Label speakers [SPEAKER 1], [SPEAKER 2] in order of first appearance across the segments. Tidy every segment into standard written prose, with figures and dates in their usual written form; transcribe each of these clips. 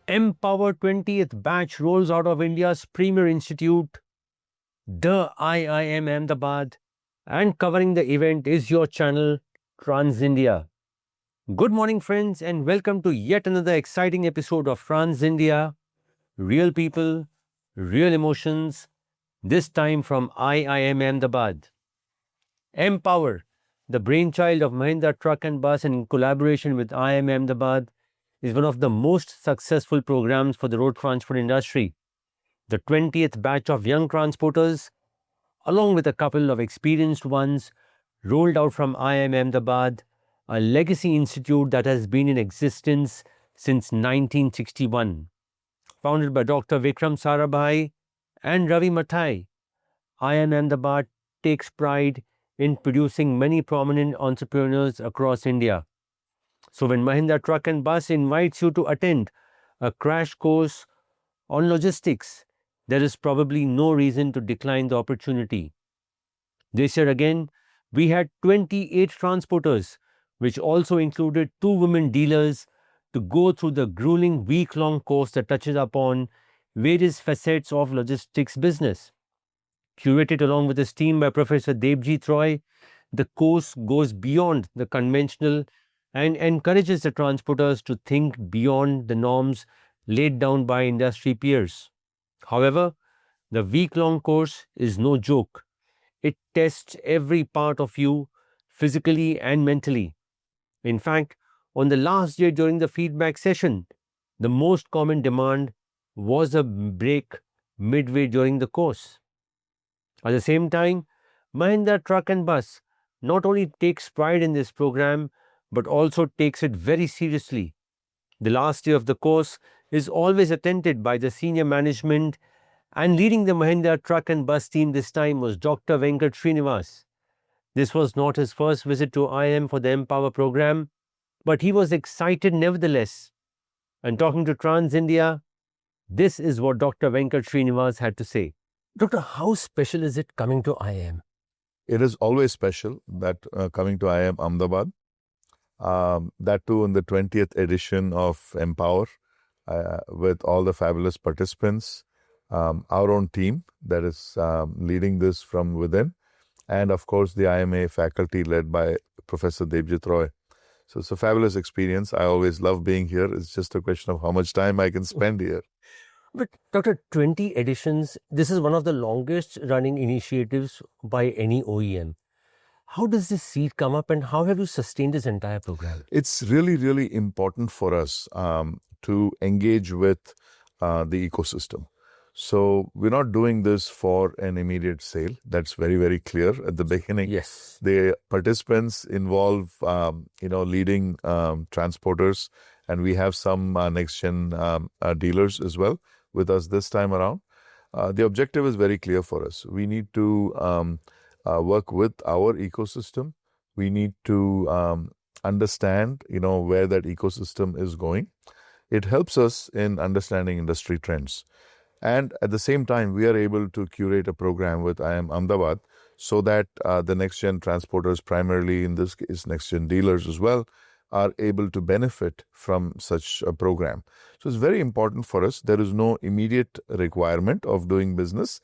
[SPEAKER 1] MPOWER 20th batch rolls out of India's premier institute, the IIM Ahmedabad, and covering the event is your channel, Trans India. Good morning, friends, and welcome to yet another exciting episode of Trans India. Real people, real emotions, this time from IIM Ahmedabad. MPOWER, the brainchild of Mahindra Truck and Bus and in collaboration with IIM Ahmedabad, is one of the most successful programs for the road transport industry. The 20th batch of young transporters, along with a couple of experienced ones, rolled out from IIM Ahmedabad, a legacy institute that has been in existence since 1961. Founded by Dr. Vikram Sarabhai and Ravi Mathai, IIM Ahmedabad takes pride in producing many prominent entrepreneurs across India. So when Mahindra Truck and Bus invites you to attend a crash course on logistics, there is probably no reason to decline the opportunity. This year again, we had 28 transporters, which also included 2 women dealers, to go through the grueling week-long course that touches upon various facets of logistics business. Curated along with his team by Professor Debjit, the course goes beyond the conventional and encourages the transporters to think beyond the norms laid down by industry peers. However, the week-long course is no joke. It tests every part of you, physically and mentally. In fact, on the last day during the feedback session, the most common demand was a break midway during the course. At the same time, Mahindra Truck and Bus not only takes pride in this program, but also takes it very seriously. The last day of the course is always attended by the senior management, and leading the Mahindra Truck and Bus team this time was Dr. Venkat Srinivas. This was not his first visit to IIM for the MPOWER program, but he was excited nevertheless. And talking to Trans India, this is what Dr. Venkat Srinivas had to say. Doctor, how special is it coming to IIM?
[SPEAKER 2] It is always special that coming to IIM Ahmedabad, that too in the 20th edition of MPOWER, with all the fabulous participants, our own team that is leading this from within, and of course the IMA faculty led by Professor Debjit. So it's a fabulous experience. I always love being here. It's just a question of how much time I can spend here.
[SPEAKER 1] But Doctor, 20 editions, this is one of the longest running initiatives by any OEM. How does this seed come up and how have you sustained this entire program?
[SPEAKER 2] It's really, really important for us to engage with the ecosystem. So we're not doing this for an immediate sale. That's very, very clear at the beginning.
[SPEAKER 1] Yes.
[SPEAKER 2] The participants involve, leading transporters, and we have some next-gen dealers as well with us this time around. The objective is very clear for us. We need to work with our ecosystem. We need to understand, where that ecosystem is going. It helps us in understanding industry trends. And at the same time, we are able to curate a program with IIM Ahmedabad so that the next-gen transporters, primarily in this case next-gen dealers as well, are able to benefit from such a program. So it's very important for us. There is no immediate requirement of doing business.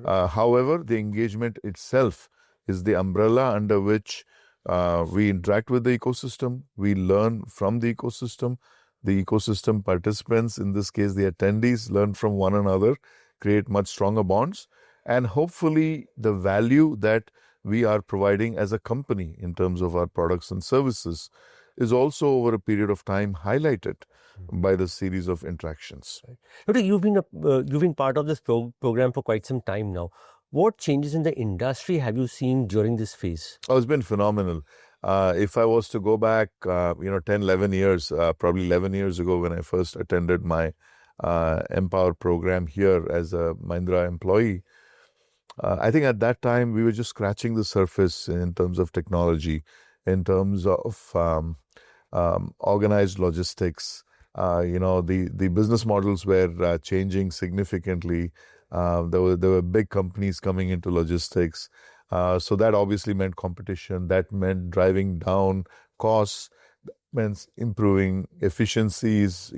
[SPEAKER 2] However, the engagement itself is the umbrella under which we interact with the ecosystem. We learn from the ecosystem. The ecosystem participants, in this case the attendees, learn from one another, create much stronger bonds, and hopefully the value that we are providing as a company in terms of our products and services is also over a period of time highlighted by the series of interactions.
[SPEAKER 1] Right. You've been part of this program for quite some time now. What changes in the industry have you seen during this phase?
[SPEAKER 2] Oh, it's been phenomenal. If I was to go back, 10, 11 years, probably 11 years ago when I first attended my MPOWER program here as a Mahindra employee, I think at that time we were just scratching the surface in terms of technology, in terms of organized logistics. The business models were changing significantly. There were big companies coming into logistics. So that obviously meant competition. That meant driving down costs. That meant improving efficiencies,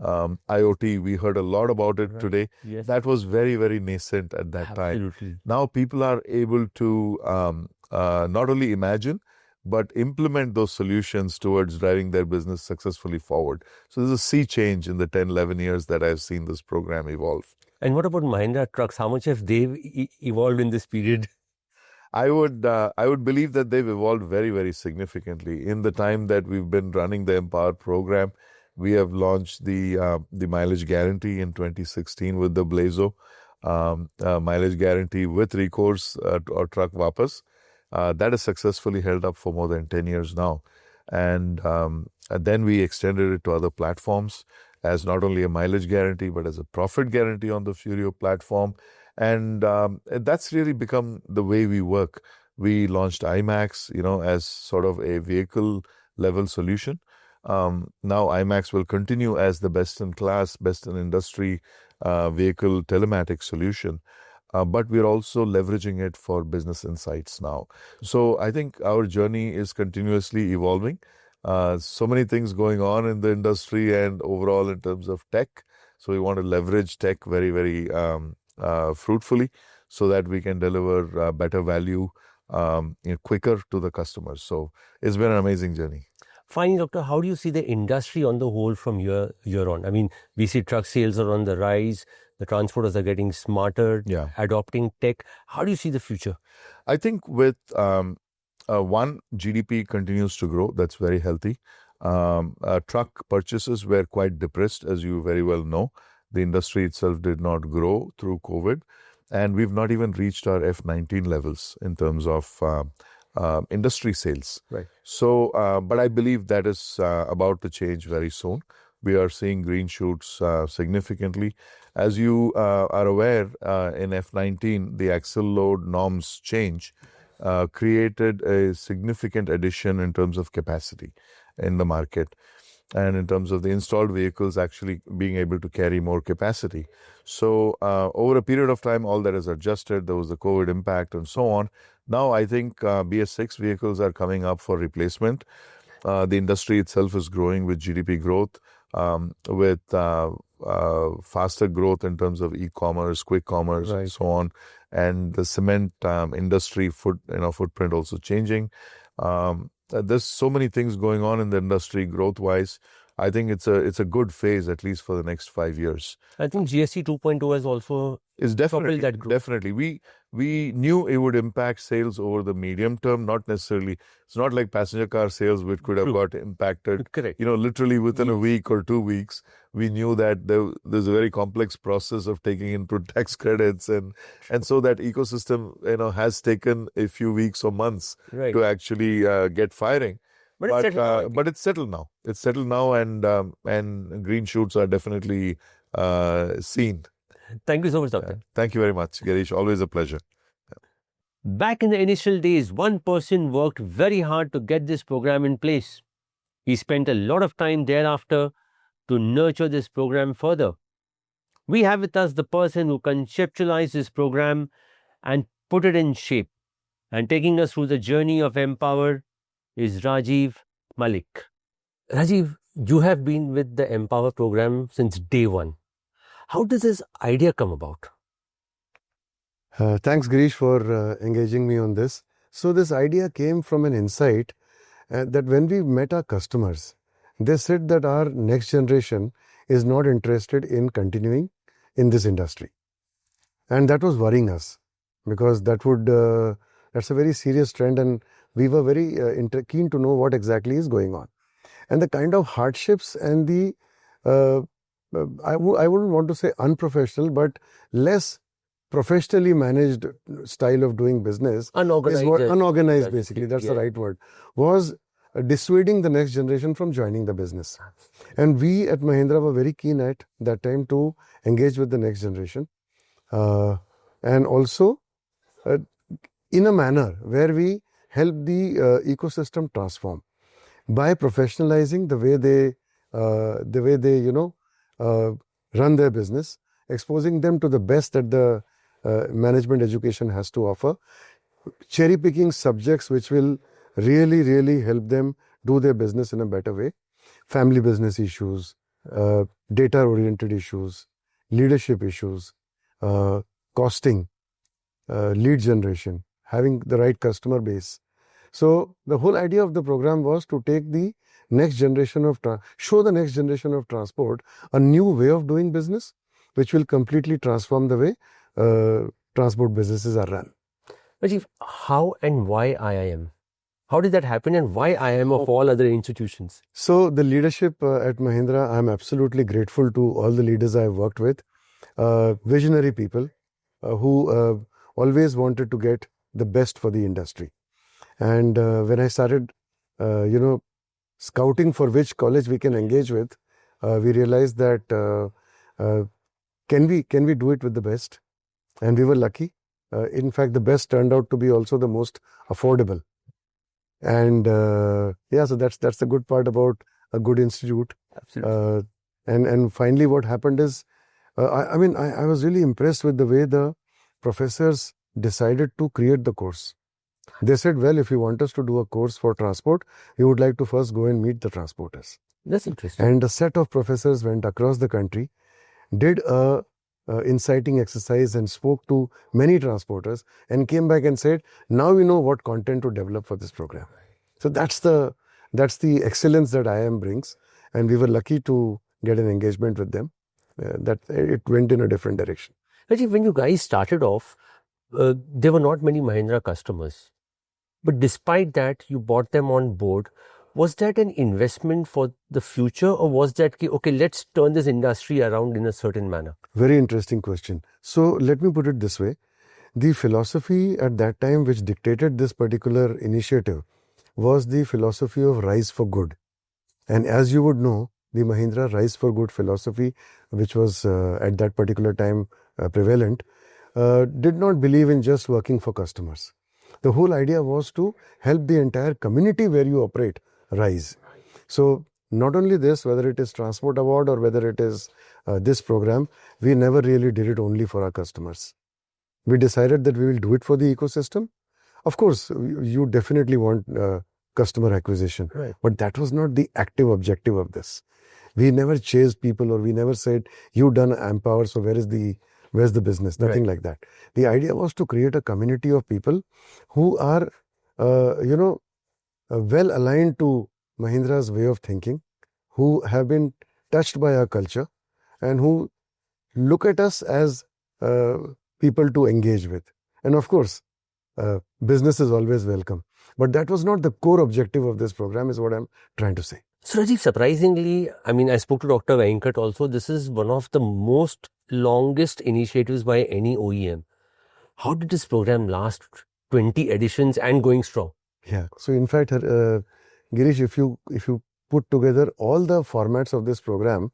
[SPEAKER 2] IoT, we heard a lot about it today.
[SPEAKER 1] Yes.
[SPEAKER 2] That was very, very nascent at that time.
[SPEAKER 1] Absolutely.
[SPEAKER 2] Now people are able to not only imagine, but implement those solutions towards driving their business successfully forward. So there's a sea change in the 10, 11 years that I've seen this program evolve.
[SPEAKER 1] And what about Mahindra Trucks? How much have they evolved in this period?
[SPEAKER 2] I would believe that they've evolved very, very significantly. In the time that we've been running the MPOWER program, we have launched the mileage guarantee in 2016 with the Blazo mileage guarantee with recourse or truck vapas. That is successfully held up for more than 10 years now. And then we extended it to other platforms as not only a mileage guarantee, but as a profit guarantee on the Furio platform. And that's really become the way we work. We launched IMAX, as sort of a vehicle level solution. Now IMAX will continue as the best in class, best in industry vehicle telematics solution. But we're also leveraging it for business insights now. So I think our journey is continuously evolving. So many things going on in the industry and overall in terms of tech. So we want to leverage tech very, very fruitfully so that we can deliver better value quicker to the customers. So it's been an amazing journey.
[SPEAKER 1] Finally, Doctor, how do you see the industry on the whole from year on? I mean, we see truck sales are on the rise. The transporters are getting smarter, adopting tech. How do you see the future?
[SPEAKER 2] I think with one, GDP continues to grow. That's very healthy. Truck purchases were quite depressed, as you very well know. The industry itself did not grow through COVID. And we've not even reached our F19 levels in terms of industry sales.
[SPEAKER 1] Right.
[SPEAKER 2] So, but I believe that is about to change very soon. We are seeing green shoots significantly. As you are aware, in F19, the axle load norms change created a significant addition in terms of capacity in the market and in terms of the installed vehicles actually being able to carry more capacity. So over a period of time, all that is adjusted. There was the COVID impact and so on. Now I think BS6 vehicles are coming up for replacement. The industry itself is growing with GDP growth, with faster growth in terms of e-commerce, quick commerce, and so on, and the cement industry footprint also changing. There's so many things going on in the industry growth-wise. I think it's a good phase, at least for the next 5 years.
[SPEAKER 1] I think GST 2.0 has also propelled that growth.
[SPEAKER 2] Definitely. We knew it would impact sales over the medium term, not necessarily. It's not like passenger car sales, which could have got impacted.
[SPEAKER 1] Correct.
[SPEAKER 2] Literally within a week or 2 weeks. We knew that there's a very complex process of taking input tax credits, and so that ecosystem has taken a few weeks or months to actually get firing. But it's settled now. It's settled now, and green shoots are definitely seen.
[SPEAKER 1] Thank you so much, Doctor.
[SPEAKER 2] Thank you very much, Girish. Always a pleasure.
[SPEAKER 1] Back in the initial days, one person worked very hard to get this program in place. He spent a lot of time thereafter to nurture this program further. We have with us the person who conceptualized this program and put it in shape. And taking us through the journey of MPOWER is Rajeev, Malik. Rajeev, you have been with the MPOWER program since day one. How does this idea come about?
[SPEAKER 3] Thanks, Girish, for engaging me on this. So this idea came from an insight that when we met our customers, they said that our next generation is not interested in continuing in this industry. And that was worrying us because that's a very serious trend, and we were very keen to know what exactly is going on. And the kind of hardships and the, I wouldn't want to say unprofessional, but less professionally managed style of doing business, unorganized basically, that's the right word, was dissuading the next generation from joining the business. And we at Mahindra were very keen at that time to engage with the next generation, and also in a manner where we help the ecosystem transform by professionalizing the way they run their business, exposing them to the best that the management education has to offer, cherry picking subjects which will really help them do their business in a better way, family business issues, data-oriented issues, leadership issues, costing, lead generation, having the right customer base. So the whole idea of the program was to take the next generation of, show the next generation of transport a new way of doing business, which will completely transform the way transport businesses are run.
[SPEAKER 1] Rajeev, how and why IIM? How did that happen and why IIM of all other institutions?
[SPEAKER 3] So the leadership at Mahindra, I'm absolutely grateful to all the leaders I've worked with, visionary people who always wanted to get the best for the industry. And when I started, scouting for which college we can engage with, we realized that can we do it with the best? And we were lucky. In fact, the best turned out to be also the most affordable. And yeah, so that's the good part about a good institute.
[SPEAKER 1] Absolutely.
[SPEAKER 3] And finally, what happened is, I was really impressed with the way the professors decided to create the course. They said, well, if you want us to do a course for transport, you would like to first go and meet the transporters.
[SPEAKER 1] That's interesting.
[SPEAKER 3] And a set of professors went across the country, did a inciting exercise and spoke to many transporters and came back and said, now we know what content to develop for this program. So that's the excellence that IIM brings, and we were lucky to get an engagement with them. That it went in a different direction.
[SPEAKER 1] Rajeev, when you guys started off, there were not many Mahindra customers. But despite that, you brought them on board. Was that an investment for the future, or was that, okay, let's turn this industry around in a certain manner?
[SPEAKER 3] Very interesting question. So let me put it this way. The philosophy at that time which dictated this particular initiative was the philosophy of rise for good. And as you would know, the Mahindra rise for good philosophy, which was at that particular time prevalent, did not believe in just working for customers. The whole idea was to help the entire community where you operate rise. So not only this, whether it is Transport Award or whether it is this program, we never really did it only for our customers. We decided that we will do it for the ecosystem. Of course, you definitely want customer acquisition,
[SPEAKER 1] Right.
[SPEAKER 3] but that was not the active objective of this. We never chased people, or we never said, you've done MPOWER, so where's the business? Nothing like that. The idea was to create a community of people who are, well aligned to Mahindra's way of thinking, who have been touched by our culture, and who look at us as people to engage with. And of course, business is always welcome. But that was not the core objective of this program, is what I'm trying to say.
[SPEAKER 1] So Rajeev, surprisingly, I spoke to Dr. Venkat also. This is one of the most longest initiatives by any OEM. How did this program last 20 editions and going strong?
[SPEAKER 3] Yeah. So in fact, Girish, if you put together all the formats of this program,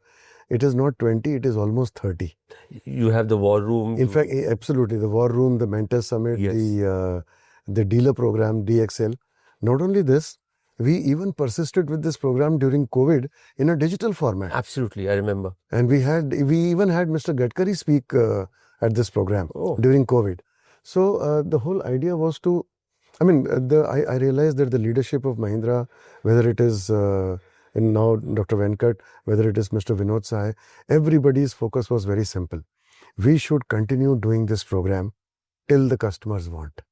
[SPEAKER 3] it is not 20, it is almost 30.
[SPEAKER 1] You have the war room.
[SPEAKER 3] In fact, absolutely. The war room, the mentor summit,
[SPEAKER 1] Yes.
[SPEAKER 3] the dealer program, DXL. Not only this, we even persisted with this program during COVID in a digital format.
[SPEAKER 1] Absolutely, I remember.
[SPEAKER 3] And we even had Mr. Gadkari speak at this program during COVID. So the whole idea was to, I realized that the leadership of Mahindra, whether it is and now Dr. Venkat, whether it is Mr. Vinod Sai, everybody's focus was very simple. We should continue doing this program till the customers want.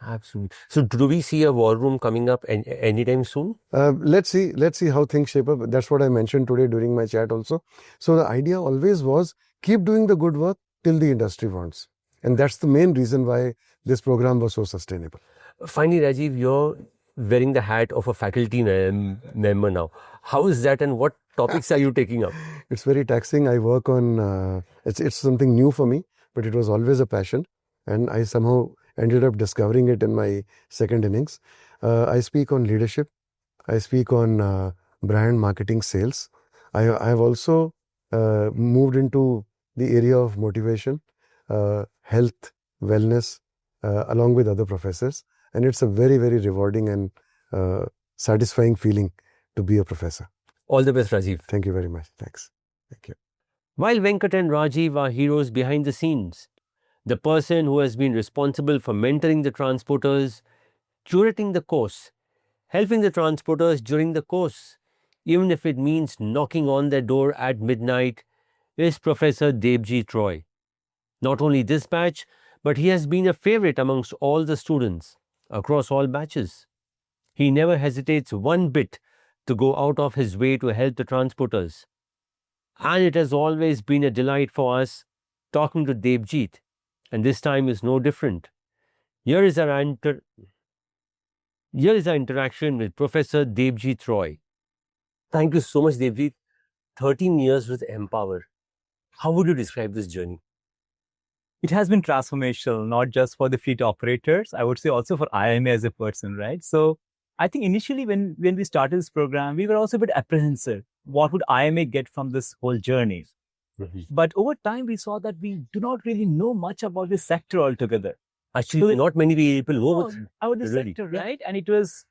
[SPEAKER 1] Absolutely. So do we see a war room coming up anytime soon?
[SPEAKER 3] Let's see how things shape up. That's what I mentioned today during my chat also. So the idea always was keep doing the good work till the industry wants. And that's the main reason why this program was so sustainable.
[SPEAKER 1] Finally, Rajeev, you're wearing the hat of a faculty member now. How is that, and what topics are you taking up?
[SPEAKER 3] It's very taxing. I work on, it's something new for me, but it was always a passion. And I somehow ended up discovering it in my second innings. I speak on leadership. I speak on brand marketing sales. I've also moved into the area of motivation, health, wellness, along with other professors. And it's a very, very rewarding and satisfying feeling to be a professor.
[SPEAKER 1] All the best, Rajeev.
[SPEAKER 3] Thank you very much. Thanks. Thank you.
[SPEAKER 1] While Venkat and Rajeev are heroes behind the scenes, the person who has been responsible for mentoring the transporters, curating the course, helping the transporters during the course, even if it means knocking on their door at midnight, is Professor Debjit Roy. Not only this batch, but he has been a favorite amongst all the students across all batches. He never hesitates one bit to go out of his way to help the transporters. And it has always been a delight for us talking to Debjit, and this time is no different. Here is our interaction with Professor Debjit Roy. Thank you so much, Debjit. 13 years with MPOWER. How would you describe this journey?
[SPEAKER 4] It has been transformational, not just for the fleet operators, I would say also for IMA as a person, right? So I think initially when we started this program, we were also a bit apprehensive. What would IMA get from this whole journey? But over time, we saw that we do not really know much about this sector altogether.
[SPEAKER 1] Actually, not many people know
[SPEAKER 4] about the
[SPEAKER 1] really.
[SPEAKER 4] sector, right? And it was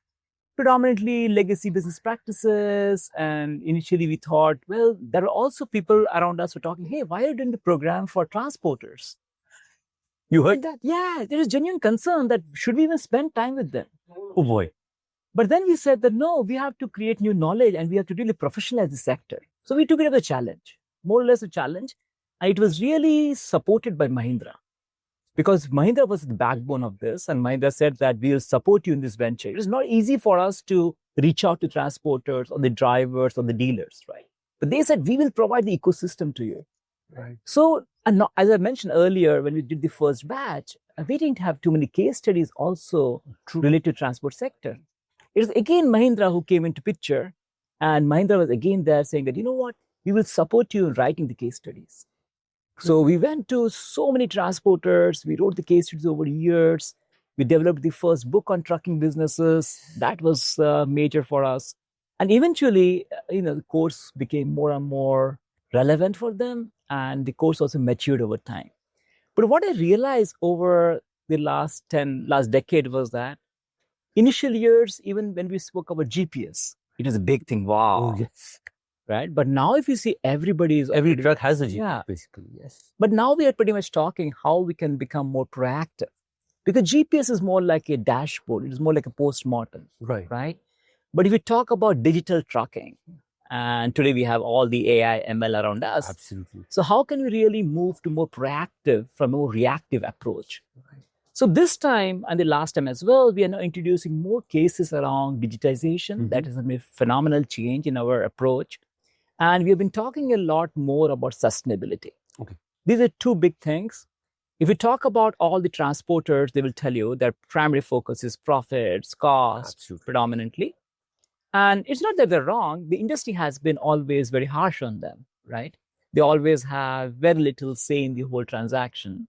[SPEAKER 4] predominantly legacy business practices. And initially we thought, well, there are also people around us who are talking, hey, why are you doing the program for transporters?
[SPEAKER 1] You heard
[SPEAKER 4] that? Yeah, there is genuine concern that should we even spend time with them?
[SPEAKER 1] Oh boy.
[SPEAKER 4] But then we said that no, we have to create new knowledge and we have to really professionalize the sector. So we took it as a challenge, more or less a challenge. And it was really supported by Mahindra. Because Mahindra was the backbone of this, and Mahindra said that we will support you in this venture. It is not easy for us to reach out to transporters or the drivers or the dealers, right? But they said, we will provide the ecosystem to you.
[SPEAKER 1] Right.
[SPEAKER 4] So, and now, as I mentioned earlier, when we did the first batch, we didn't have too many case studies also related to transport sector. It was again Mahindra who came into picture, and Mahindra was again there saying that, you know what, we will support you in writing the case studies. So we went to so many transporters, we wrote the case studies over years, we developed the first book on trucking businesses, that was major for us. And eventually, the course became more and more relevant for them, and the course also matured over time. But what I realized over the last decade was that initial years, even when we spoke about GPS, it was a big thing. Wow.
[SPEAKER 1] Oh, yes.
[SPEAKER 4] Right? But now if you see every
[SPEAKER 1] truck has a GPS, basically, yes.
[SPEAKER 4] But now we are pretty much talking how we can become more proactive. Because GPS is more like a dashboard. It is more like a post-mortem. Right? But if we talk about digital trucking, and today we have all the AI, ML around us.
[SPEAKER 1] Absolutely.
[SPEAKER 4] So how can we really move to more proactive from a more reactive approach? Right. So this time and the last time as well, we are now introducing more cases around digitization. Mm-hmm. That is a phenomenal change in our approach. And we have been talking a lot more about sustainability.
[SPEAKER 1] Okay.
[SPEAKER 4] These are two big things. If we talk about all the transporters, they will tell you their primary focus is profits, costs, predominantly. And it's not that they're wrong. The industry has been always very harsh on them, right? They always have very little say in the whole transaction.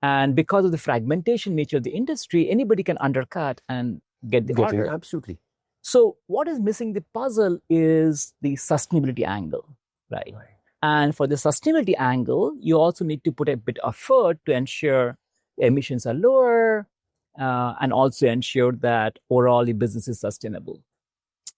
[SPEAKER 4] And because of the fragmentation nature of the industry, anybody can undercut and get the order.
[SPEAKER 1] Absolutely.
[SPEAKER 4] So what is missing the puzzle is the sustainability angle, right? And for the sustainability angle, you also need to put a bit of effort to ensure emissions are lower and also ensure that overall the business is sustainable.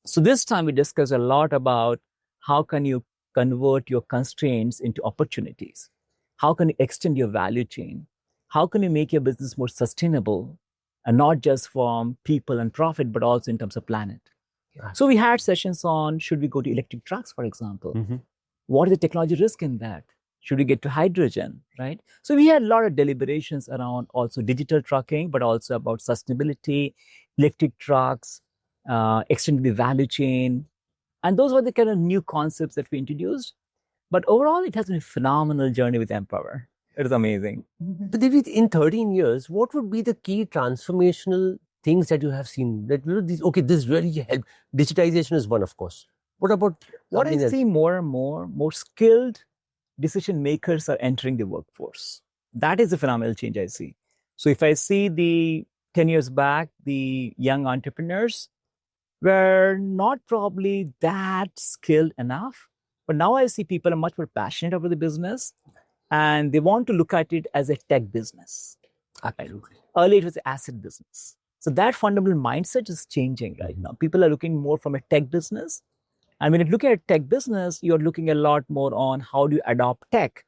[SPEAKER 4] So this time we discussed a lot about how can you convert your constraints into opportunities? How can you extend your value chain? How can you make your business more sustainable? And not just from people and profit, but also in terms of planet. Yeah. So we had sessions on, should we go to electric trucks, for example? Mm-hmm. What is the technology risk in that? Should we get to hydrogen, right? So we had a lot of deliberations around also digital trucking, but also about sustainability, electric trucks, extending the value chain. And those were the kind of new concepts that we introduced. But overall, it has been a phenomenal journey with MPOWER. It is amazing.
[SPEAKER 1] But David, in 13 years, what would be the key transformational things that you have seen? That this really helped. Digitization is one, of course. What about
[SPEAKER 4] what I see more and more skilled decision makers are entering the workforce. That is a phenomenal change I see. So if I see the 10 years back, the young entrepreneurs were not probably that skilled enough. But now I see people are much more passionate about the business. And they want to look at it as a tech business.
[SPEAKER 1] Absolutely.
[SPEAKER 4] Earlier, it was an asset business. So that fundamental mindset is changing right now. People are looking more from a tech business. And when you look at tech business, you're looking a lot more on how do you adopt tech.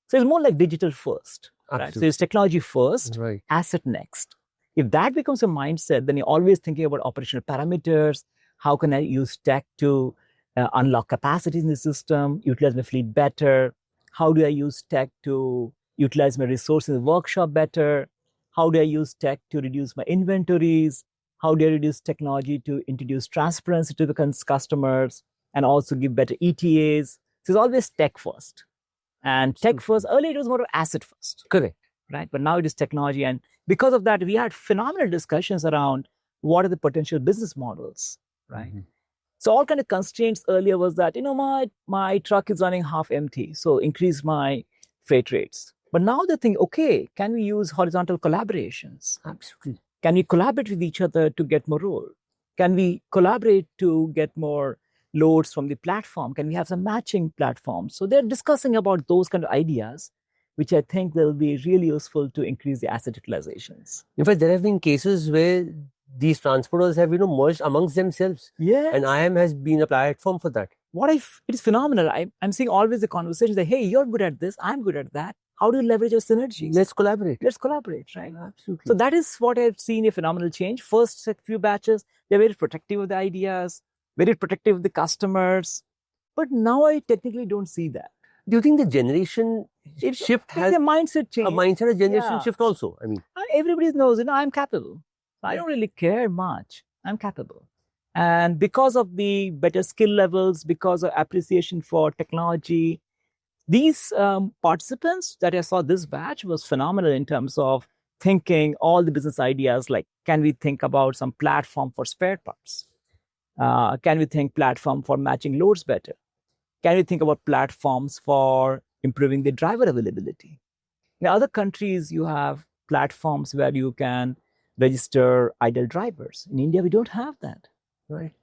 [SPEAKER 4] So it's more like digital first. Right? So it's technology first, asset next. If that becomes a mindset, then you're always thinking about operational parameters. How can I use tech to unlock capacities in the system, utilize my fleet better? How do I use tech to utilize my resources in the workshop better? How do I use tech to reduce my inventories? How do I reduce technology to introduce transparency to the customers and also give better ETAs? So it's always tech first. And tech first, earlier it was more of asset first.
[SPEAKER 1] Correct.
[SPEAKER 4] Right? But now it is technology. And because of that, we had phenomenal discussions around what are the potential business models, right?
[SPEAKER 1] Mm-hmm.
[SPEAKER 4] So all kind of constraints earlier was that, my truck is running half empty, so increase my freight rates. But now they think, okay, can we use horizontal collaborations?
[SPEAKER 1] Absolutely.
[SPEAKER 4] Can we collaborate with each other to get more roll? Can we collaborate to get more loads from the platform? Can we have some matching platforms? So they're discussing about those kind of ideas, which I think will be really useful to increase the asset utilizations.
[SPEAKER 1] In fact, there have been cases where these transporters have, merged amongst themselves.
[SPEAKER 4] Yeah.
[SPEAKER 1] And IAM has been a platform for that.
[SPEAKER 4] It is phenomenal. I'm seeing always the conversation that, hey, you're good at this, I'm good at that. How do you leverage your synergies?
[SPEAKER 1] Let's collaborate.
[SPEAKER 4] Let's collaborate, right?
[SPEAKER 1] Absolutely.
[SPEAKER 4] So that is what I've seen a phenomenal change. First few batches, they're very protective of the ideas, very protective of the customers. But now I technically don't see that.
[SPEAKER 1] Do you think the generation shift has
[SPEAKER 4] a mindset change?
[SPEAKER 1] a mindset, a generation shift also? I mean,
[SPEAKER 4] everybody knows, I'm capable. I don't really care much. I'm capable. And because of the better skill levels, because of appreciation for technology, these participants that I saw this batch was phenomenal in terms of thinking all the business ideas, like, can we think about some platform for spare parts? Can we think platform for matching loads better? Can we think about platforms for improving the driver availability? In other countries, you have platforms where you can register idle drivers. In India, we don't have that.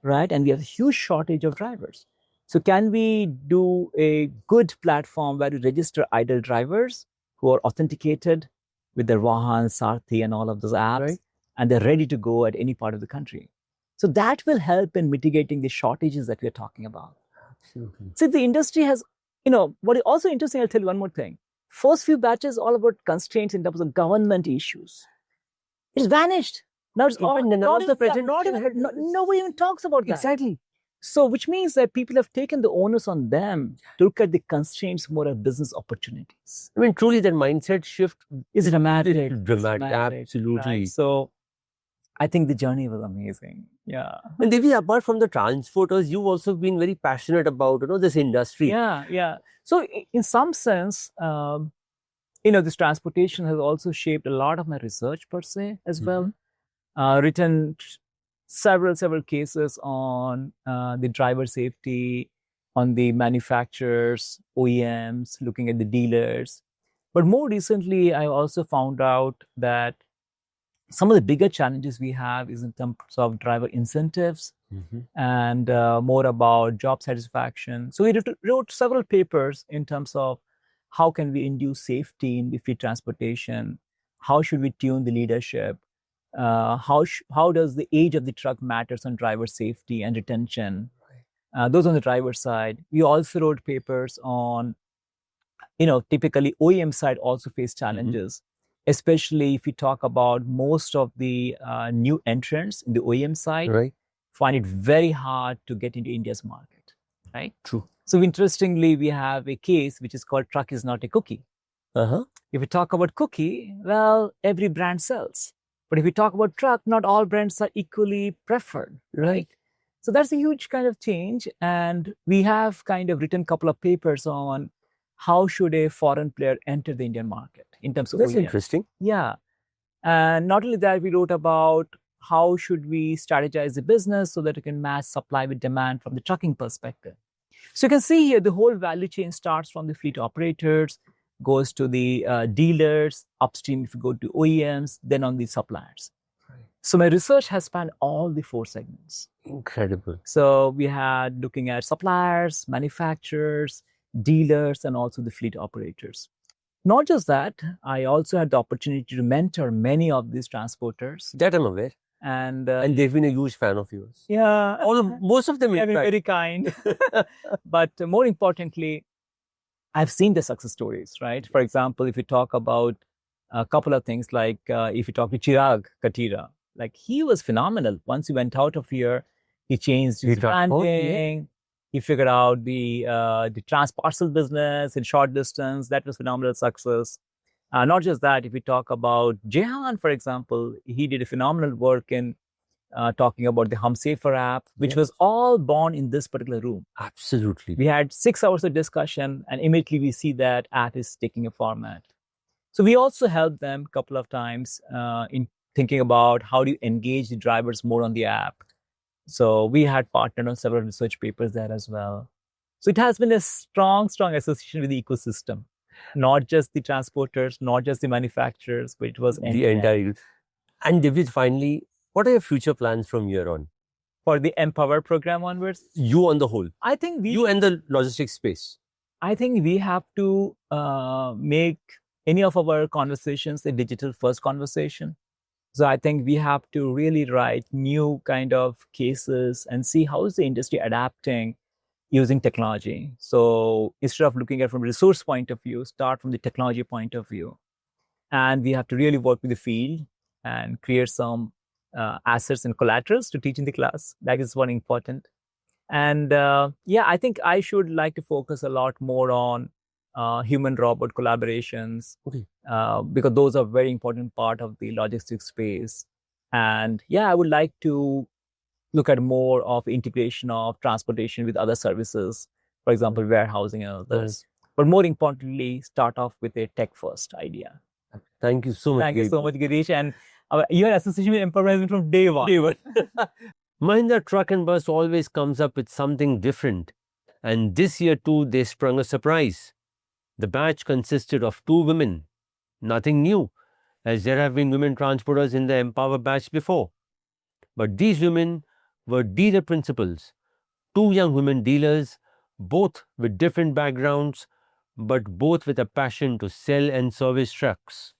[SPEAKER 4] Right? And we have a huge shortage of drivers. So can we do a good platform where we register idle drivers who are authenticated with their Vahan, Sarthi, and all of those apps, and they're ready to go at any part of the country? So that will help in mitigating the shortages that we're talking about.
[SPEAKER 1] absolutely.
[SPEAKER 4] So the industry has, what is also interesting, I'll tell you one more thing. First few batches, all about constraints in terms of government issues. It's vanished. Now it's all, nobody even talks about that.
[SPEAKER 1] Exactly.
[SPEAKER 4] So which means that people have taken the onus on them to look at the constraints more as business opportunities.
[SPEAKER 1] I mean, truly that mindset shift
[SPEAKER 4] is dramatic.
[SPEAKER 1] Absolutely.
[SPEAKER 4] Right? So I think the journey was amazing. Yeah.
[SPEAKER 1] And Devi, apart from the transporters, you've also been very passionate about, this industry.
[SPEAKER 4] Yeah. So in some sense, this transportation has also shaped a lot of my research per se as well. Written several cases on the driver safety, on the manufacturers, OEMs, looking at the dealers. But more recently, I also found out that some of the bigger challenges we have is in terms of driver incentives and more about job satisfaction. So we wrote several papers in terms of how can we induce safety in the fleet transportation? How should we tune the leadership? How does the age of the truck matters on driver safety and retention? Those on the driver side. We also wrote papers on, typically OEM side also face challenges, especially if we talk about most of the new entrants in the OEM side, find it very hard to get into India's market, right?
[SPEAKER 1] True.
[SPEAKER 4] So interestingly, we have a case which is called truck is not a cookie. If we talk about cookie, well, every brand sells. But if we talk about truck, not all brands are equally preferred, right? So that's a huge kind of change. And we have kind of written a couple of papers on how should a foreign player enter the Indian market in terms of
[SPEAKER 1] That's
[SPEAKER 4] OEM.
[SPEAKER 1] interesting.
[SPEAKER 4] Yeah. And not only that, we wrote about how should we strategize the business so that it can match supply with demand from the trucking perspective. So you can see here, the whole value chain starts from the fleet operators, goes to the dealers, upstream if you go to OEMs, then on the suppliers. So my research has spanned all the 4 segments.
[SPEAKER 1] Incredible.
[SPEAKER 4] So we had looking at suppliers, manufacturers, dealers, and also the fleet operators. Not just that, I also had the opportunity to mentor many of these transporters.
[SPEAKER 1] That I'm aware.
[SPEAKER 4] And
[SPEAKER 1] they've been a huge fan of yours.
[SPEAKER 4] Yeah.
[SPEAKER 1] Most of them, in fact.
[SPEAKER 4] Very kind. But more importantly, I've seen the success stories, right? For example, if you talk about a couple of things, like if you talk to Chirag Katira, like he was phenomenal. Once he went out of here, he changed his branding. He figured out the trans-parcel business in short distance. That was phenomenal success. Not just that, if we talk about Jehan, for example, he did a phenomenal work in talking about the HumSafer app, which was all born in this particular room.
[SPEAKER 1] Absolutely.
[SPEAKER 4] We had 6 hours of discussion, and immediately we see that app is taking a format. So we also helped them a couple of times in thinking about how do you engage the drivers more on the app. So we had partnered on several research papers there as well. So it has been a strong association with the ecosystem, not just the transporters, not just the manufacturers, but it was
[SPEAKER 1] The entire. And Debjit, finally, what are your future plans from here on?
[SPEAKER 4] for the MPOWER program onwards.
[SPEAKER 1] You on the whole.
[SPEAKER 4] I think
[SPEAKER 1] You and the logistics space.
[SPEAKER 4] I think we have to make any of our conversations a digital first conversation. So I think we have to really write new kind of cases and see how is the industry adapting using technology. So instead of looking at from a resource point of view, start from the technology point of view. And we have to really work with the field and create some assets and collaterals to teach in the class. That is one important. And I think I should like to focus a lot more on human-robot collaborations, because those are very important part of the logistics space. And I would like to look at more of integration of transportation with other services, for example, warehousing and others. But more importantly, start off with a tech-first idea.
[SPEAKER 1] Thank you so much.
[SPEAKER 4] Thank you so much, Girish. And your association with MPOWER has been from day one.
[SPEAKER 1] Mahindra Truck and Bus always comes up with something different. And this year too, they sprung a surprise. The batch consisted of 2 women. Nothing new, as there have been women transporters in the MPOWER batch before. But these women were dealer principals, 2 young women dealers, both with different backgrounds, but both with a passion to sell and service trucks.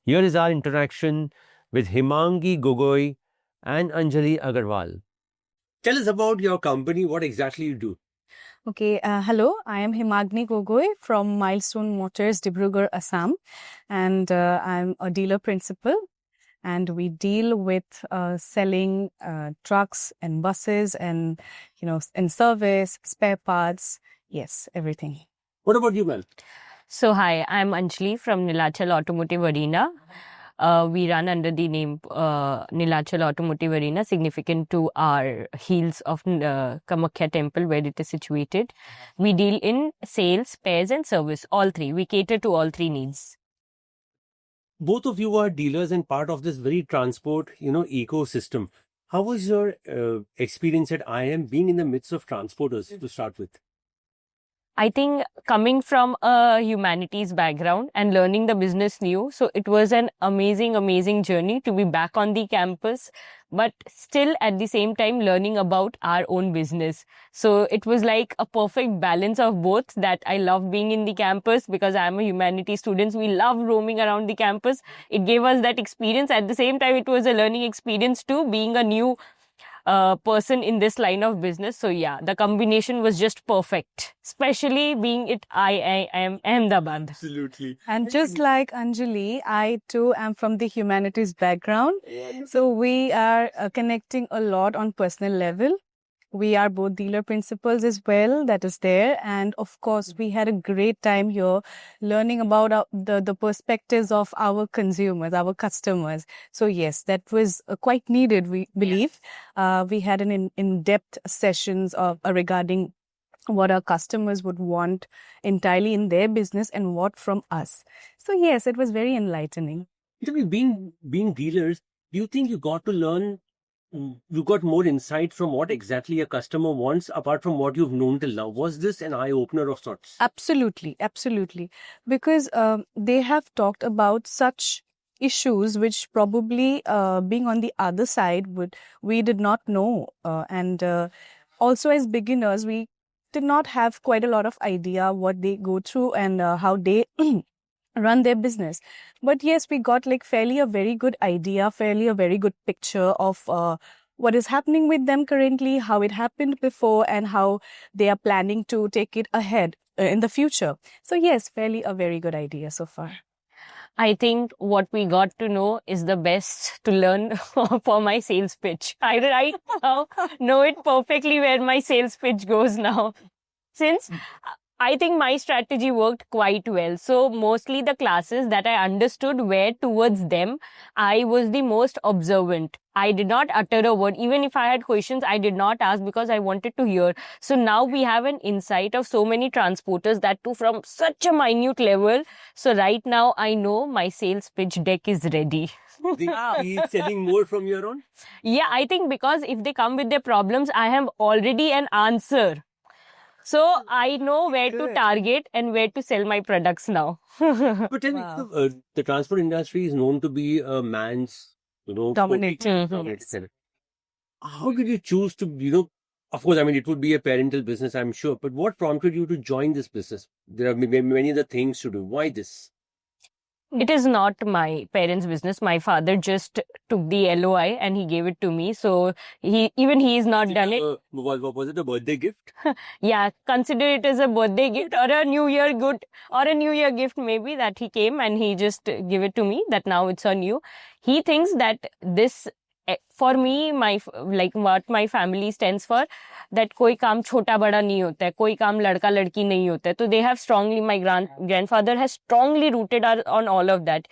[SPEAKER 1] Here is our interaction with Himangi Gogoi and Anjali Agarwal. Tell us about your company, what exactly you do.
[SPEAKER 5] Okay, hello, I am Himagni Gogoi from Milestone Motors, Dibrugarh, Assam, and I'm a dealer principal, and we deal with selling trucks and buses and, in service, spare parts, yes, everything.
[SPEAKER 1] What about you, Mel?
[SPEAKER 6] So hi, I'm Anjali from Nilachal Automotive Arena. We run under the name Nilachal Automotive Arena, significant to our heels of Kamakhya Temple where it is situated. We deal in sales, spares and service, all three. We cater to all 3 needs.
[SPEAKER 1] Both of you are dealers and part of this very transport, ecosystem. How was your experience at IM being in the midst of transporters to start with?
[SPEAKER 6] I think coming from a humanities background and learning the business new, so it was an amazing journey to be back on the campus, but still at the same time learning about our own business. So it was like a perfect balance of both, that I love being in the campus because I'm a humanities student. We love roaming around the campus. It gave us that experience. At the same time, it was a learning experience too, being a new person in this line of business. So the combination was just perfect, especially being it I am Ahmedabad.
[SPEAKER 1] Absolutely.
[SPEAKER 5] And just like Anjali, I too am from the humanities background. So we are connecting a lot on personal level. We are both dealer principals as well, that is there. And of course, we had a great time here learning about the perspectives of our consumers, our customers. So yes, that was quite needed, we believe. We had an in-depth sessions regarding what our customers would want entirely in their business and what from us. So yes, it was very enlightening.
[SPEAKER 1] Being dealers, do you think you got to learn, you got more insight from what exactly a customer wants apart from what you've known till now? Was this an eye-opener of sorts?
[SPEAKER 5] Absolutely. Because they have talked about such issues which probably being on the other side we did not know. And also as beginners, we did not have quite a lot of idea what they go through and how they run their business. But yes, we got fairly a very good idea, fairly a very good picture of what is happening with them currently, how it happened before, and how they are planning to take it ahead in the future. So yes, fairly a very good idea so far.
[SPEAKER 6] I think what we got to know is the best to learn for my sales pitch. I right now know it perfectly where my sales pitch goes now. Since I think my strategy worked quite well. So mostly the classes that I understood were towards them. I was the most observant. I did not utter a word. Even if I had questions, I did not ask because I wanted to hear. So now we have an insight of so many transporters, that too from such a minute level. So right now I know my sales pitch deck is ready.
[SPEAKER 1] He is selling more from your own?
[SPEAKER 6] Yeah, I think because if they come with their problems, I have already an answer. So I know where to target and where to sell my products now.
[SPEAKER 1] But tell me, the transport industry is known to be a man's,
[SPEAKER 5] Dominated.
[SPEAKER 1] dominated. How did you choose to, of course, I mean, it would be a parental business, I'm sure, but what prompted you to join this business? There are many other things to do. Why this?
[SPEAKER 6] It is not my parents' business. My father just took the LOI and he gave it to me. So he is not done it.
[SPEAKER 1] Was it a birthday gift?
[SPEAKER 6] Yeah, consider it as a birthday gift or a New Year gift maybe, that he came and he just gave it to me, that now it's on you. He thinks that this, for me, what my family stands for, that koi kaam chota bada nahi hota hai, koi kaam ladka ladki nahi hota hai. So they have strongly, my grandfather has strongly rooted on all of that.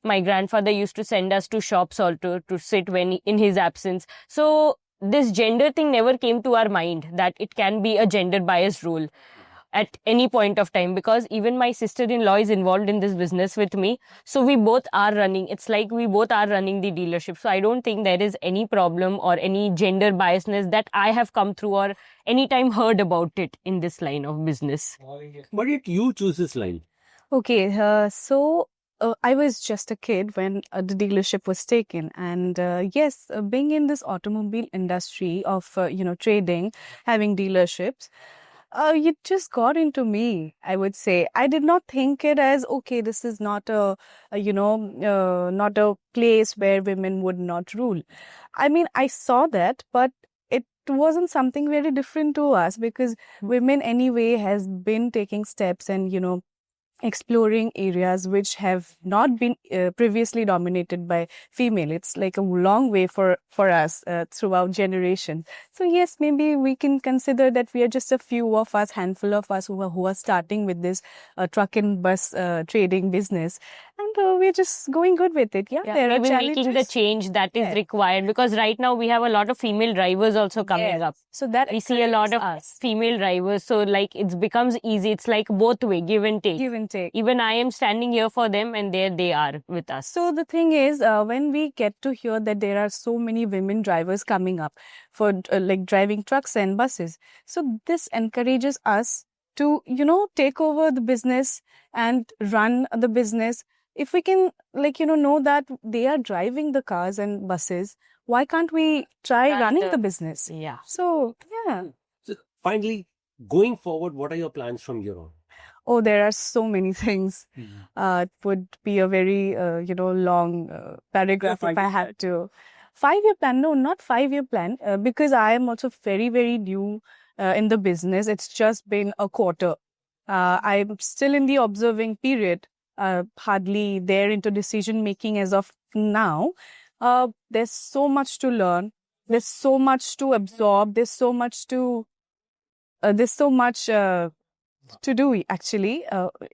[SPEAKER 6] My grandfather used to send us to shops also to sit when in his absence. So this gender thing never came to our mind, that it can be a gender biased role at any point of time, because even my sister-in-law is involved in this business with me. So we both are running. It's like we both are running the dealership. So I don't think there is any problem or any gender biasness that I have come through or any time heard about it in this line of business.
[SPEAKER 1] Why did you choose this line?
[SPEAKER 5] Okay, I was just a kid when the dealership was taken, and yes, being in this automobile industry of trading, having dealerships, it just got into me. I would say I did not think it as, okay, this is not not a place where women would not rule. I mean, I saw that, but it wasn't something very different to us, because women anyway has been taking steps and exploring areas which have not been previously dominated by female. It's like a long way for us throughout generations. So yes, maybe we can consider that we are just a few of us, handful of us who are starting with this truck and bus trading business, and we're just going good with it. Yeah, there
[SPEAKER 6] maybe
[SPEAKER 5] are challenges.
[SPEAKER 6] making the change that is required, because right now we have a lot of female drivers also coming up.
[SPEAKER 5] So that
[SPEAKER 6] we see a lot of female drivers. So like it becomes easy. It's like both way, give and take. Even I am standing here for them, and there they are with us.
[SPEAKER 5] So the thing is, when we get to hear that there are so many women drivers coming up for like driving trucks and buses, so this encourages us to, take over the business and run the business. If we can, know that they are driving the cars and buses, why can't we try running the business?
[SPEAKER 6] Yeah.
[SPEAKER 5] So, yeah.
[SPEAKER 1] So finally, going forward, what are your plans from here on?
[SPEAKER 5] Oh, there are so many things. It would be a very, long paragraph if I had to. 5-year plan? No, not 5-year plan, because I am also very, very new in the business. It's just been a quarter. I'm still in the observing period, hardly there into decision making as of now. There's so much to learn. There's so much to absorb. There's so much to do actually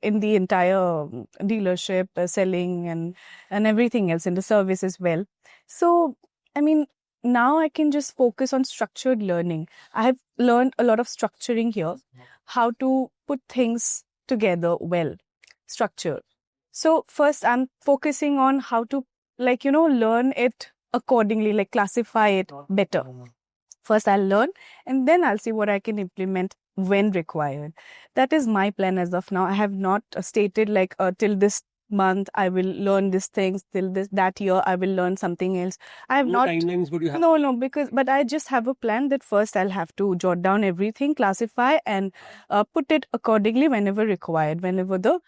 [SPEAKER 5] in the entire dealership, selling and everything else, in the service as well. So, I mean, now I can just focus on structured learning. I have learned a lot of structuring here, how to put things together well, structured. So first I'm focusing on how to learn it accordingly, like classify it better. First I'll learn, and then I'll see what I can implement when required. That is my plan as of now. I have not stated till this month I will learn these things, till that year I will learn something else. I have not
[SPEAKER 1] timelines, but you have
[SPEAKER 5] no, but I just have a plan that first I'll have to jot down everything, classify, and put it accordingly whenever required, whenever the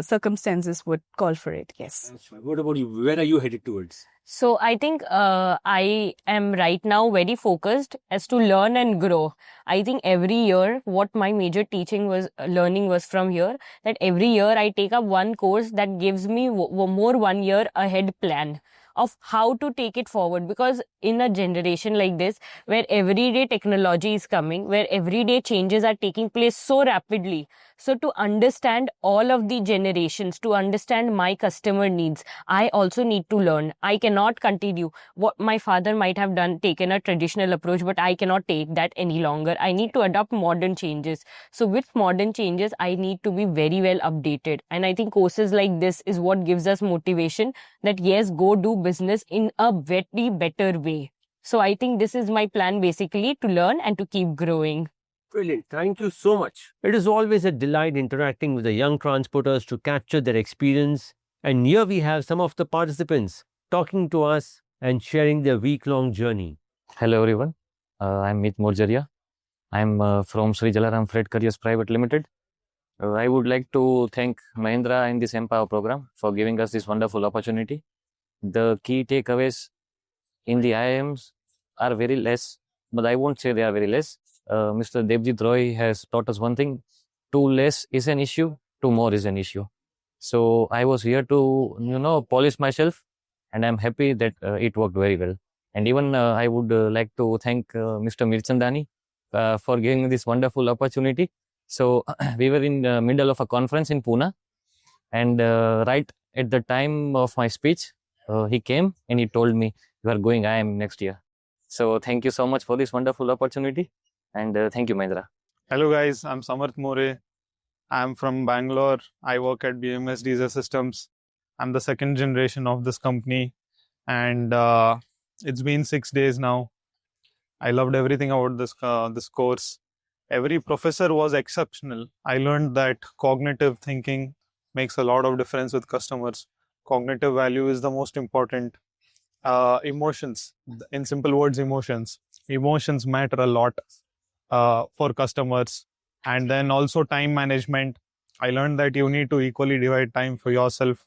[SPEAKER 5] circumstances would call for it. Yes.
[SPEAKER 1] What about you? Where are you headed towards?
[SPEAKER 6] So I think I am right now very focused as to learn and grow. I think every year what my major teaching was learning was from here, that every year I take up one course that gives me more 1 year ahead plan of how to take it forward, because in a generation like this where everyday technology is coming, where everyday changes are taking place so rapidly, so to understand all of the generations, to understand my customer needs, I also need to learn. I cannot continue what my father might have done, taken a traditional approach, but I cannot take that any longer. I need to adopt modern changes. So with modern changes, I need to be very well updated. And I think courses like this is what gives us motivation that yes, go do business in a very better way. So I think this is my plan basically, to learn and to keep growing.
[SPEAKER 1] Brilliant. Thank you so much. It is always a delight interacting with the young transporters to capture their experience. And here we have some of the participants talking to us and sharing their week-long journey.
[SPEAKER 7] Hello everyone, I'm Mit Morjaria. I'm from Sri Jalaram Freight Couriers Private Limited. I would like to thank Mahindra and this MPOWER program for giving us this wonderful opportunity. The key takeaways in the IIMs are very less, but I won't say they are very less. Mr. Debjit Roy has taught us one thing: too less is an issue, too more is an issue. So I was here to, polish myself, and I'm happy that it worked very well. And even I would like to thank Mr. Mirchandani for giving me this wonderful opportunity. So we were in the middle of a conference in Pune, and right at the time of my speech, he came and he told me, "You are going IIM next year." So thank you so much for this wonderful opportunity, and thank you, Mahindra.
[SPEAKER 8] Hello guys, I'm Samarth More. I'm from Bangalore. I work at BMS Diesel Systems. I'm the second generation of this company, and it's been 6 days now. I loved everything about this course. Every professor was exceptional. I learned that cognitive thinking makes a lot of difference with customers. Cognitive value is the most important. Emotions, in simple words, emotions. Emotions matter a lot for customers. And then also time management. I learned that you need to equally divide time for yourself,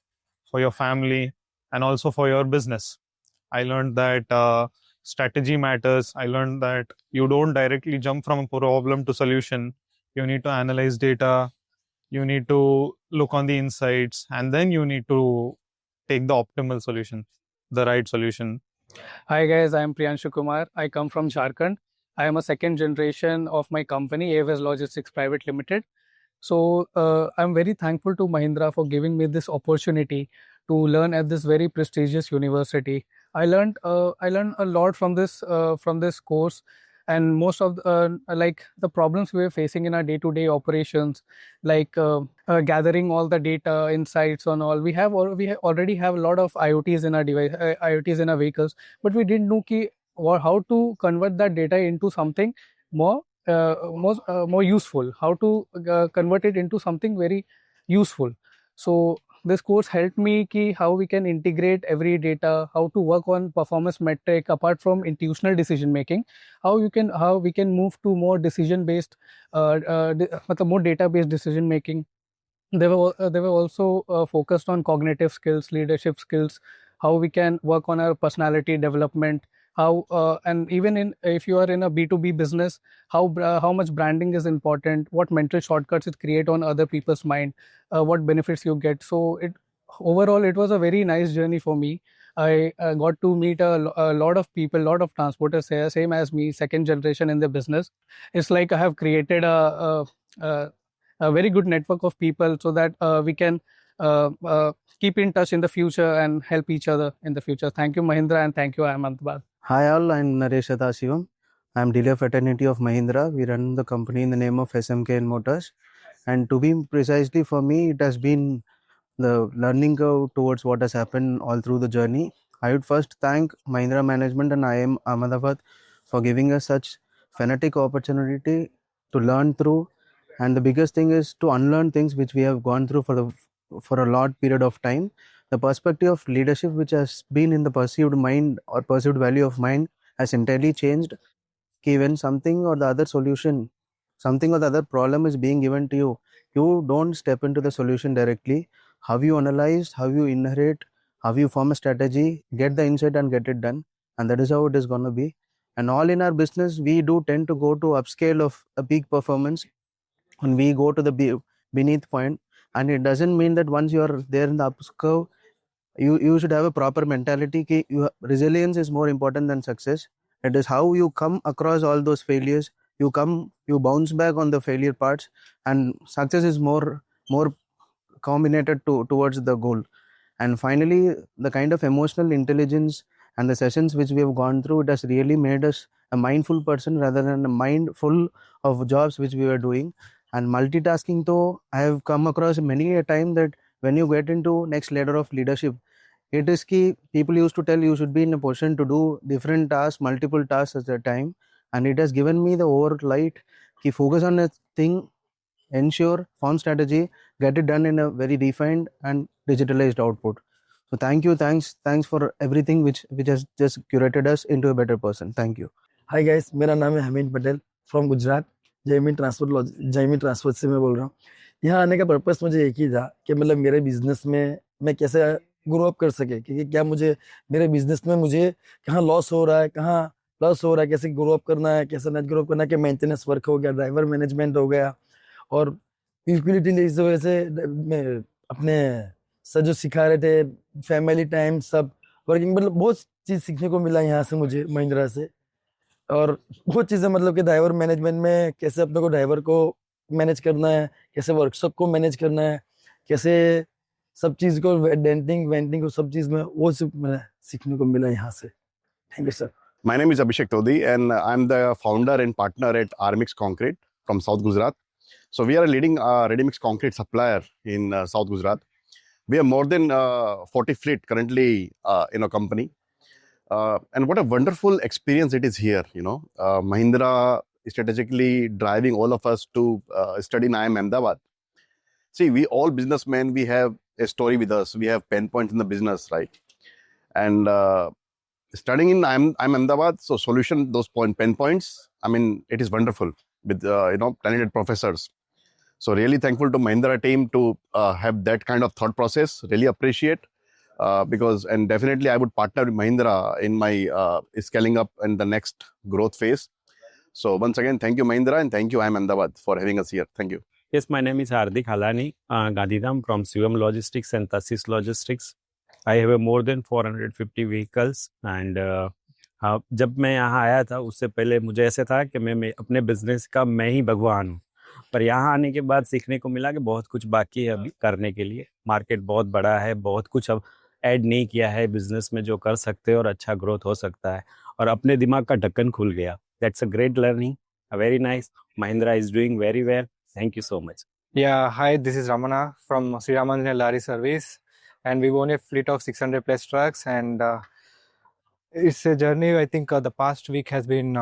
[SPEAKER 8] for your family, and also for your business. I learned that strategy matters. I learned that you don't directly jump from a problem to solution. You need to analyze data. You need to look on the insights, and then you need to take the optimal solution, the right solution.
[SPEAKER 9] Hi guys, I am Priyanshu Kumar. I come from Jharkhand. I am a second generation of my company, AFS Logistics Private Limited. So I'm very thankful to Mahindra for giving me this opportunity to learn at this very prestigious university. I learned a lot from this course, and most of like the problems we were facing in our day-to-day operations, like gathering all the data, insights on all. We already have a lot of IoTs in our device, IoTs in our vehicles, but we didn't know how to convert that data into something more more useful, how to convert it into something very useful. So this course helped me how we can integrate every data, how to work on performance metric apart from intuitional decision making, how we can move to more decision based more data based decision making. They were also focused on cognitive skills, leadership skills, how we can work on our personality development, how and even in if you are in a B2B business, how much branding is important, what mental shortcuts it create on other people's mind, what benefits you get. So overall it was a very nice journey for me. I got to meet a lot of people, lot of transporters here, same as me, second generation in the business. It's like I have created a very good network of people so that we can keep in touch in the future and help each other in the future. Thank you, Mahindra, and thank you, Ahmedabad.
[SPEAKER 10] Hi all, I'm Naresh Adasivam. I'm dealer fraternity of Mahindra. We run the company in the name of SMKN Motors. And to be precisely for me, it has been the learning curve towards what has happened all through the journey. I would first thank Mahindra management and IIM Ahmedabad for giving us such fanatic opportunity to learn through. And the biggest thing is to unlearn things which we have gone through for a lot period of time. The perspective of leadership which has been in the perceived mind or perceived value of mind has entirely changed. When something or the other solution, something or the other problem is being given to you, you don't step into the solution directly. How you analyze, how you inherit, how you form a strategy, get the insight and get it done. And that is how it is going to be. And all in our business, we do tend to go to upscale of a peak performance when we go to the beneath point. And it doesn't mean that once you are there in the up curve, you should have a proper mentality. Resilience is more important than success. It is how you come across all those failures. You bounce back on the failure parts, and success is more combinated towards the goal. And finally, the kind of emotional intelligence and the sessions which we have gone through, it has really made us a mindful person rather than a mind full of jobs which we were doing. And multitasking, though, I have come across many a time that when you get into next ladder of leadership, it is key. People used to tell you should be in a position to do different tasks, multiple tasks at a time. And it has given me the overlight ki focus on a thing, ensure, form strategy, get it done in a very refined and digitalized output. So thanks for everything which has just curated us into a better person. Thank you.
[SPEAKER 11] Hi guys, मेरा नाम है Hamid Patel from Gujarat. Jaymin transport से मैं बोल रहा हूँ। यहाँ आने का पर्पस मुझे एक ही था कि मतलब मेरे बिजनेस में मैं कैसे ग्रो अप कर सके, क्योंकि क्या मुझे मेरे बिजनेस में मुझे कहाँ लॉस हो रहा है, कहाँ लॉस हो रहा है, कैसे ग्रो अप करना है, कैसे नेट ग्रो अप करना है, कि मेंटेनेंस वर्क हो गया, ड्राइवर मैनेजमेंट हो गया, और इक्विलिटी इस वजह से अपने सर जो सिखा रहे थे, फैमिली टाइम, सब वर्किंग, मतलब बहुत चीज़ सीखने को मिला यहाँ से मुझे महिंद्रा से। और बहुत चीज़ें मतलब कि ड्राइवर मैनेजमेंट में कैसे अपने को ड्राइवर को मैनेज करना है, कैसे वर्कशॉप को मैनेज करना है, कैसे सब चीज़ को डेंटिंग वेंटिंग को सब चीज़ में वो सब मैंने सीखने को मिला यहाँ से। Thank you sir.
[SPEAKER 12] My name is Abhishek Todi and I'm the founder and partner at RMix Concrete from South Gujarat. So we are a leading ready-mix concrete supplier in South Gujarat. We have more than 40 fleet currently in our company. And what a wonderful experience it is here, Mahindra is strategically driving all of us to study in IIM Ahmedabad. See, we all businessmen, we have a story with us. We have pain points in the business, right? And studying in IIM Ahmedabad, so solution those pain points, I mean, it is wonderful with, talented professors. So really thankful to Mahindra team to have that kind of thought process. Really appreciate. And definitely I would partner with Mahindra in my scaling up and the next growth phase. So once again, thank you Mahindra and thank you IIM Ahmedabad for having us here. Thank you.
[SPEAKER 13] Yes, my name is Hardik Halani, Gandhidham from Shivam Logistics and Tassis Logistics. I have more than 450 vehicles and जब मैं यहाँ आया था उससे पहले मुझे ऐसे था कि मैं अपने बिजनेस का मैं ही भगवान हूँ, पर यहाँ आने के बाद सीखने को मिला कि बहुत कुछ बाकी है अभी करने के लिए। मार्केट बहुत बड़ा है, बहुत कुछ अब ऐड नहीं किया है बिजनेस में जो कर सकते हैं और अच्छा ग्रोथ हो सकता है, और अपने दिमाग का ढक्कन खुल गया। That's a great learning, very nice. Mahindra is doing very well. Thank you so much.
[SPEAKER 9] Yeah, hi, this is Ramana from Sri Ramanjana Lari Service, and we own a fleet of 600 plus trucks, and it's a journey. I think the past week has been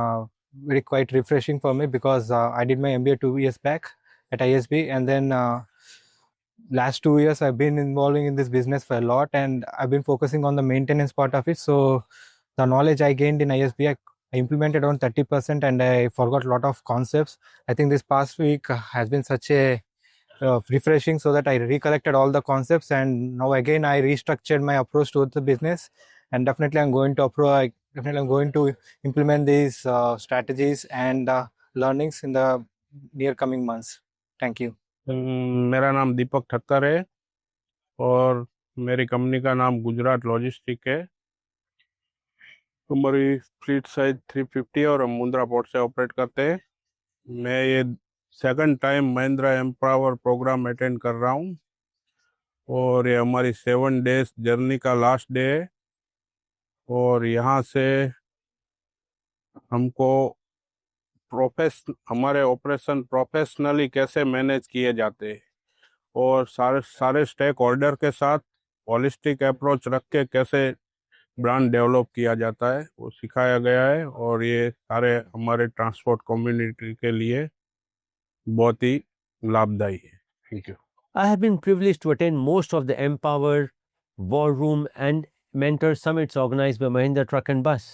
[SPEAKER 9] very quite refreshing for me because I did my MBA 2 years back at ISB, and then last 2 years I've been involving in this business for a lot, and I've been focusing on the maintenance part of it. So the knowledge I gained in ISB, I implemented around 30% and I forgot a lot of concepts. I think this past week has been such a refreshing, so that I recollected all the concepts, and now again I restructured my approach to the business, and definitely I'm going to implement these strategies and learnings in the near coming months. Thank you.
[SPEAKER 13] मेरा नाम दीपक ठक्कर है और मेरी company का नाम Gujarat logistic है। हमारी fleet size 350 और हम मुंद्रा पोर्ट से ऑपरेट करते हैं। मैं ये second time Mahindra empower program attend कर रहा हूँ और ये हमारी 7 डेज जर्नी का लास्ट डे है, और यहाँ से हमको हमारे ऑपरेशन प्रोफेशनली कैसे मैनेज किए जाते हैं और सारे स्टेक होल्डर के साथ होलिस्टिक अप्रोच रख के कैसे ब्रांड डेवलप किया जाता है वो सिखाया गया है, और ये सारे हमारे ट्रांसपोर्ट कम्युनिटी के लिए बहुत ही लाभदायी है। Thank you.
[SPEAKER 1] I have been privileged to attend most of the MPOWER, War Room and Mentor Summits organized by Mahindra Truck and Bus.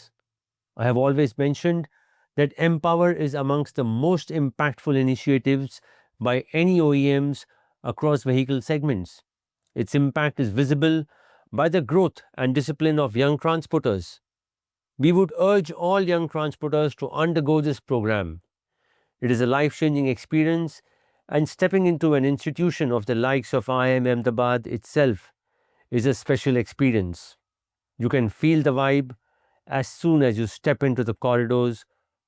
[SPEAKER 1] I have always mentioned that MPOWER is amongst the most impactful initiatives by any OEMs across vehicle segments. Its impact is visible by the growth and discipline of young transporters. We would urge all young transporters to undergo this program. It is a life-changing experience, and stepping into an institution of the likes of IIM Ahmedabad itself is a special experience. You can feel the vibe as soon as you step into the corridors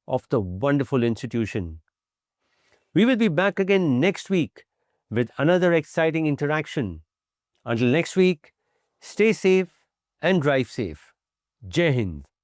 [SPEAKER 1] of the wonderful institution. We will be back again next week with another exciting interaction. Until next week, stay safe and drive safe. Jai Hind.